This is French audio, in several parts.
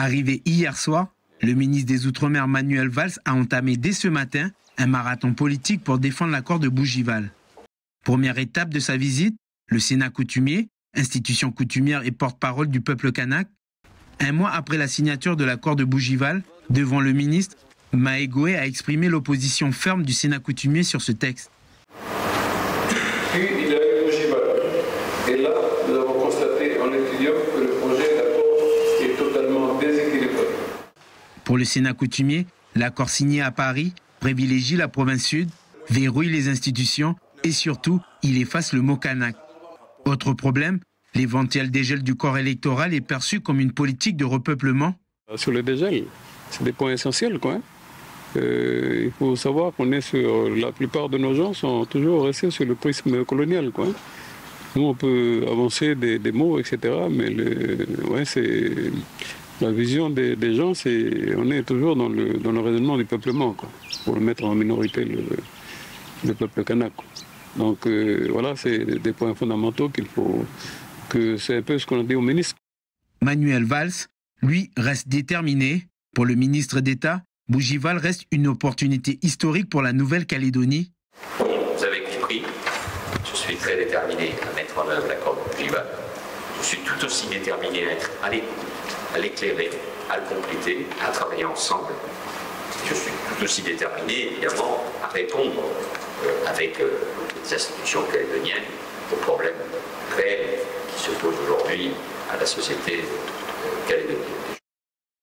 Arrivé hier soir, le ministre des Outre-mer Manuel Valls a entamé dès ce matin un marathon politique pour défendre l'accord de Bougival. Première étape de sa visite, le Sénat coutumier, institution coutumière et porte-parole du peuple kanak. Un mois après la signature de l'accord de Bougival, devant le ministre, Maégoé a exprimé l'opposition ferme du Sénat coutumier sur ce texte. Puis il y a eu Bougival. Et là, nous avons constaté en étudiant que le projet d'accord est totalement déséquilibré. Pour le Sénat coutumier, l'accord signé à Paris privilégie la province sud, verrouille les institutions et surtout, il efface le mot kanak. Autre problème, l'éventuel dégel du corps électoral est perçu comme une politique de repeuplement. Sur le dégel, c'est des points essentiels, quoi. Il faut savoir qu'on est sur... La plupart de nos gens sont toujours restés sur le prisme colonial, quoi. Nous, on peut avancer des mots, etc. Mais c'est... La vision des gens, c'est... On est toujours dans le raisonnement du peuplement, quoi. Pour mettre en minorité le peuple kanak, quoi. Donc voilà, c'est des points fondamentaux qu'il faut... C'est un peu ce qu'on a dit au ministre. Manuel Valls, lui, reste déterminé. Pour le ministre d'État, Bougival reste une opportunité historique pour la Nouvelle-Calédonie. Vous avez compris, je suis très déterminé à mettre en œuvre l'accord de Bougival. Je suis tout aussi déterminé à être à l'écoute, à l'éclairer, à le compléter, à travailler ensemble. Je suis tout aussi déterminé, évidemment, à répondre avec les institutions calédoniennes aux problèmes réels qui se posent aujourd'hui à la société calédonienne.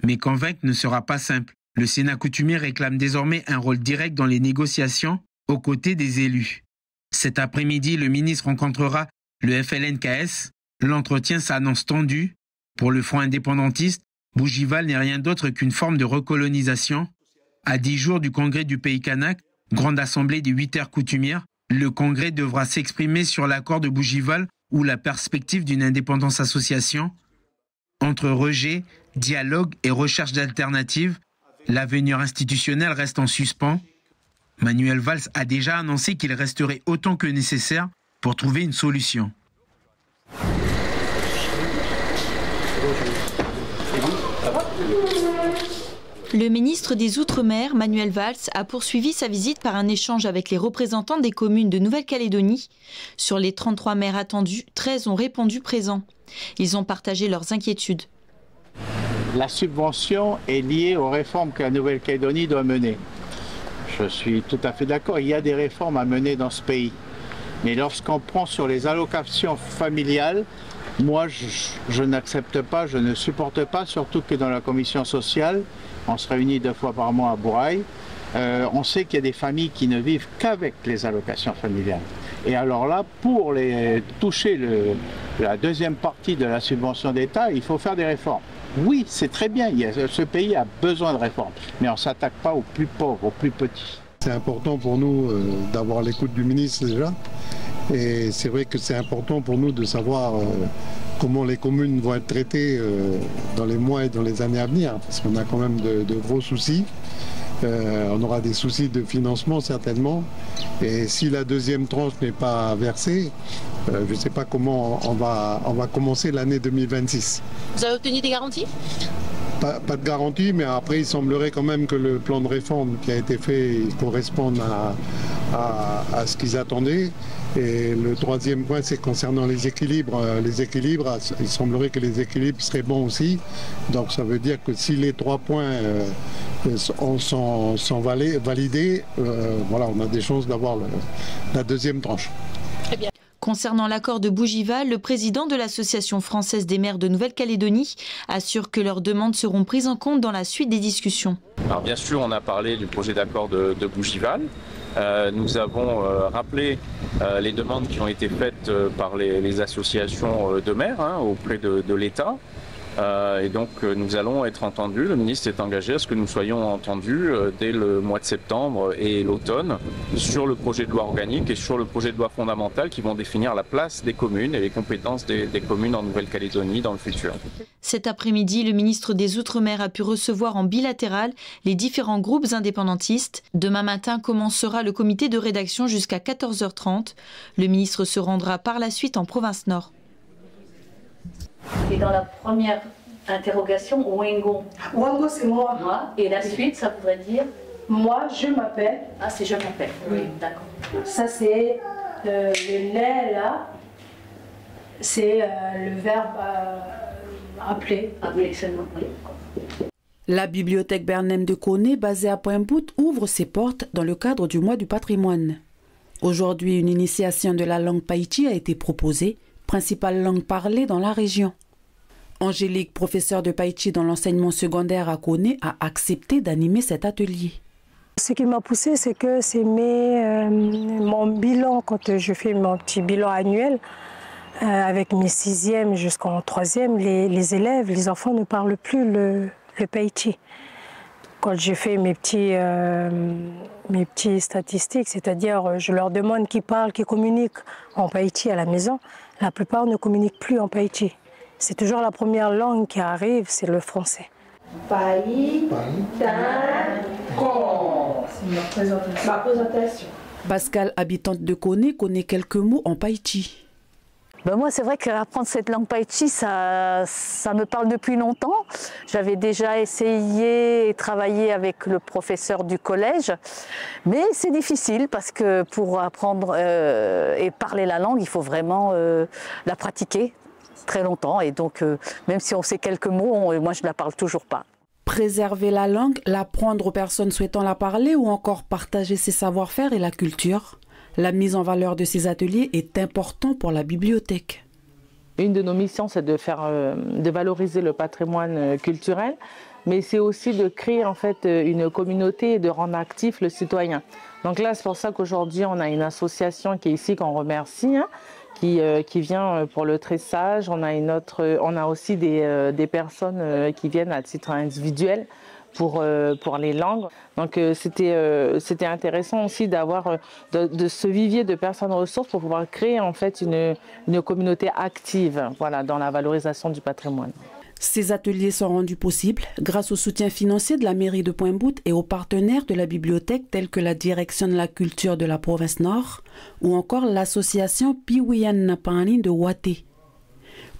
Mais convaincre ne sera pas simple. Le Sénat coutumier réclame désormais un rôle direct dans les négociations aux côtés des élus. Cet après-midi, le ministre rencontrera le FLNKS. L'entretien s'annonce tendu. Pour le Front indépendantiste, Bougival n'est rien d'autre qu'une forme de recolonisation. À 10 jours du congrès du pays kanak, grande assemblée des 8 terres coutumières, le congrès devra s'exprimer sur l'accord de Bougival ou la perspective d'une indépendance association. Entre rejet, dialogue et recherche d'alternatives, l'avenir institutionnel reste en suspens. Manuel Valls a déjà annoncé qu'il resterait autant que nécessaire pour trouver une solution. Le ministre des Outre-mer, Manuel Valls, a poursuivi sa visite par un échange avec les représentants des communes de Nouvelle-Calédonie. Sur les 33 maires attendus, 13 ont répondu présents. Ils ont partagé leurs inquiétudes. La subvention est liée aux réformes que la Nouvelle-Calédonie doit mener. Je suis tout à fait d'accord, il y a des réformes à mener dans ce pays. Mais lorsqu'on prend sur les allocations familiales, moi je n'accepte pas, je ne supporte pas, surtout que dans la commission sociale, on se réunit 2 fois par mois à Bourail, on sait qu'il y a des familles qui ne vivent qu'avec les allocations familiales. Et alors là, pour toucher la deuxième partie de la subvention d'État, il faut faire des réformes. Oui, c'est très bien, ce pays a besoin de réformes, mais on ne s'attaque pas aux plus pauvres, aux plus petits. C'est important pour nous d'avoir l'écoute du ministre déjà. Et c'est vrai que c'est important pour nous de savoir comment les communes vont être traitées dans les mois et dans les années à venir, parce qu'on a quand même de gros soucis. On aura des soucis de financement certainement. Et si la deuxième tranche n'est pas versée, je ne sais pas comment on va commencer l'année 2026. Vous avez obtenu des garanties ? Pas de garantie, mais après il semblerait quand même que le plan de réforme qui a été fait corresponde à ce qu'ils attendaient. Et le troisième point, c'est concernant les équilibres. Les équilibres, il semblerait que les équilibres seraient bons aussi. Donc ça veut dire que si les 3 points sont validés, voilà, on a des chances d'avoir la deuxième tranche. Très bien. Concernant l'accord de Bougival, le président de l'Association française des maires de Nouvelle-Calédonie assure que leurs demandes seront prises en compte dans la suite des discussions. Alors bien sûr, on a parlé du projet d'accord de Bougival. Nous avons rappelé les demandes qui ont été faites par les associations de maires auprès de l'État. Et donc nous allons être entendus. Le ministre est engagé à ce que nous soyons entendus dès le mois de septembre et l'automne sur le projet de loi organique et sur le projet de loi fondamentale qui vont définir la place des communes et les compétences des communes en Nouvelle-Calédonie dans le futur. Cet après-midi, le ministre des Outre-mer a pu recevoir en bilatéral les différents groupes indépendantistes. Demain matin commencera le comité de rédaction jusqu'à 14h30. Le ministre se rendra par la suite en province Nord. Et dans la première Interrogation, Wengo. Wengo, c'est moi. Et la suite, ça voudrait dire? Moi, je m'appelle. Ah, c'est je m'appelle. Oui, d'accord. Ça, c'est le lait, là. C'est le verbe appeler. Appeler seulement, oui. La bibliothèque Bernheim de Koné, basée à Point-Bout, ouvre ses portes dans le cadre du mois du patrimoine. Aujourd'hui, une initiation de la langue païti a été proposée, principale langue parlée dans la région. Angélique, professeure de païti dans l'enseignement secondaire à Koné, a accepté d'animer cet atelier. Ce qui m'a poussée, c'est que c'est mon bilan, quand je fais mon petit bilan annuel, avec mes 6e jusqu'en 3e, les élèves, les enfants ne parlent plus le païti. Quand je fais mes petites statistiques, c'est-à-dire je leur demande qui parlent, qui communiquent en païti à la maison, la plupart ne communiquent plus en païti. C'est toujours la première langue qui arrive, c'est le français. C'est ma présentation. Pascal, habitante de Koné, connaît quelques mots en païti. Ben moi, c'est vrai qu'apprendre cette langue païti, ça me parle depuis longtemps. J'avais déjà essayé et travaillé avec le professeur du collège, mais c'est difficile parce que pour apprendre et parler la langue, il faut vraiment la pratiquer très longtemps. Et donc, même si on sait quelques mots, moi, je ne la parle toujours pas. Préserver la langue, l'apprendre aux personnes souhaitant la parler ou encore partager ses savoir-faire et la culture. La mise en valeur de ces ateliers est importante pour la bibliothèque. Une de nos missions, c'est de valoriser le patrimoine culturel, mais c'est aussi de créer en fait une communauté et de rendre actif le citoyen. Donc là, c'est pour ça qu'aujourd'hui, on a une association qui est ici, qu'on remercie, qui vient pour le tressage. On a aussi des personnes qui viennent à titre individuel pour les langues. Donc c'était intéressant aussi d'avoir de ce vivier de personnes ressources pour pouvoir créer en fait une communauté active, voilà, dans la valorisation du patrimoine. Ces ateliers sont rendus possibles grâce au soutien financier de la mairie de Point-Bout et aux partenaires de la bibliothèque tels que la direction de la culture de la province Nord ou encore l'association Piwiyan Napani de Waté.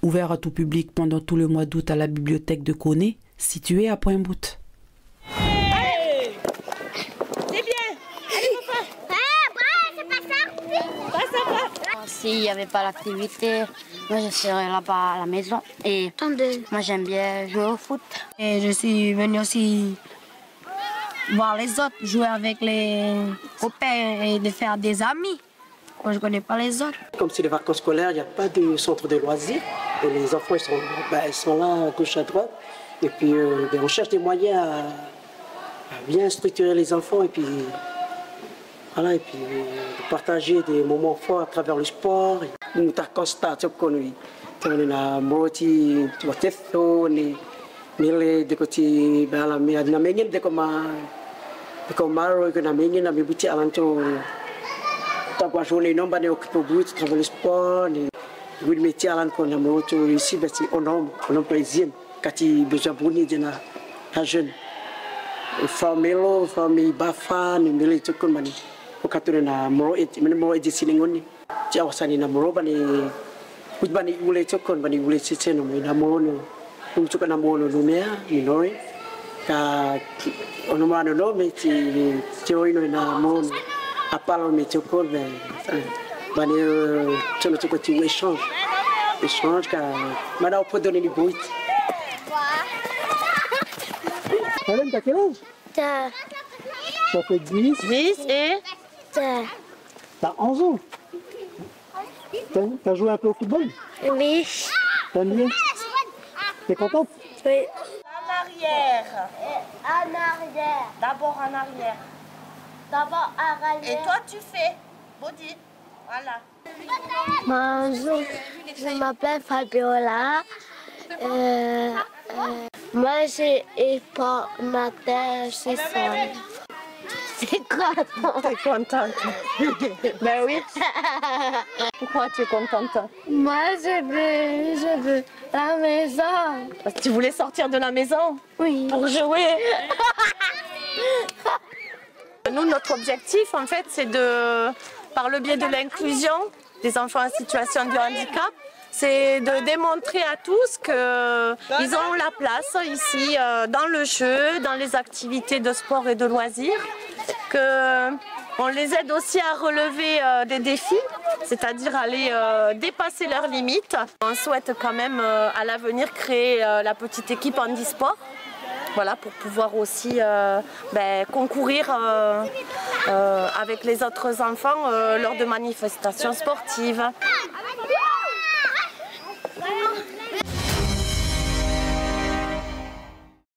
Ouvert à tout public pendant tout le mois d'août à la bibliothèque de Koné, située à Point-Bout. S'il n'y avait pas l'activité, moi je serais là-bas à la maison. Et moi j'aime bien jouer au foot. Et je suis venue aussi voir les autres, jouer avec les copains et de faire des amis. Moi je ne connais pas les autres. Comme c'est les vacances scolaires, il n'y a pas de centre de loisirs. Et les enfants ils sont là à gauche à droite. Et puis on cherche des moyens à bien structurer les enfants et puis voilà, et puis de partager des moments forts à travers le sport. Nous avons constaté que nous avons moti tuatetho ni mile de côté bala mi adna mengen de comme maro que na mengen na bibuti alanto tabwa journée non bane octobre travers le sport ni good métier alan ko na moto ici basi onom parisien kati besoin boni de na jeune famelo famille bafa ni mile to kon mani okature na moro et silingoni tia wasani na moro bani bani ule tokon bani ule tseno na moro no umtuka na moro lumea minoi ka onomano no me ti oino na moro apalo me tokon bani tsono toko ti échange ka mana on peut donner du bruit. Hélène, t'as quel âge? Ça fait 10 et... T'as 11 ans. T'as joué un peu au football? Oui. T'aimes bien? T'es contente? Oui. En arrière. En arrière. D'abord en arrière. D'abord en arrière. Et toi tu fais body. Voilà. Bonjour, je m'appelle Fabiola. Moi j'ai informateur, c'est ça. C'est quoi? T'es contente? Ben oui. Pourquoi tu es contente? Moi je veux la maison. Parce que tu voulais sortir de la maison? Oui. Pour jouer? Nous, notre objectif, en fait, c'est de, par le biais de l'inclusion, des enfants en situation de handicap, c'est de démontrer à tous qu'ils ont la place ici dans le jeu, dans les activités de sport et de loisirs, qu'on les aide aussi à relever des défis, c'est-à-dire aller dépasser leurs limites. On souhaite quand même à l'avenir créer la petite équipe handisport. Voilà, pour pouvoir aussi concourir avec les autres enfants lors de manifestations sportives.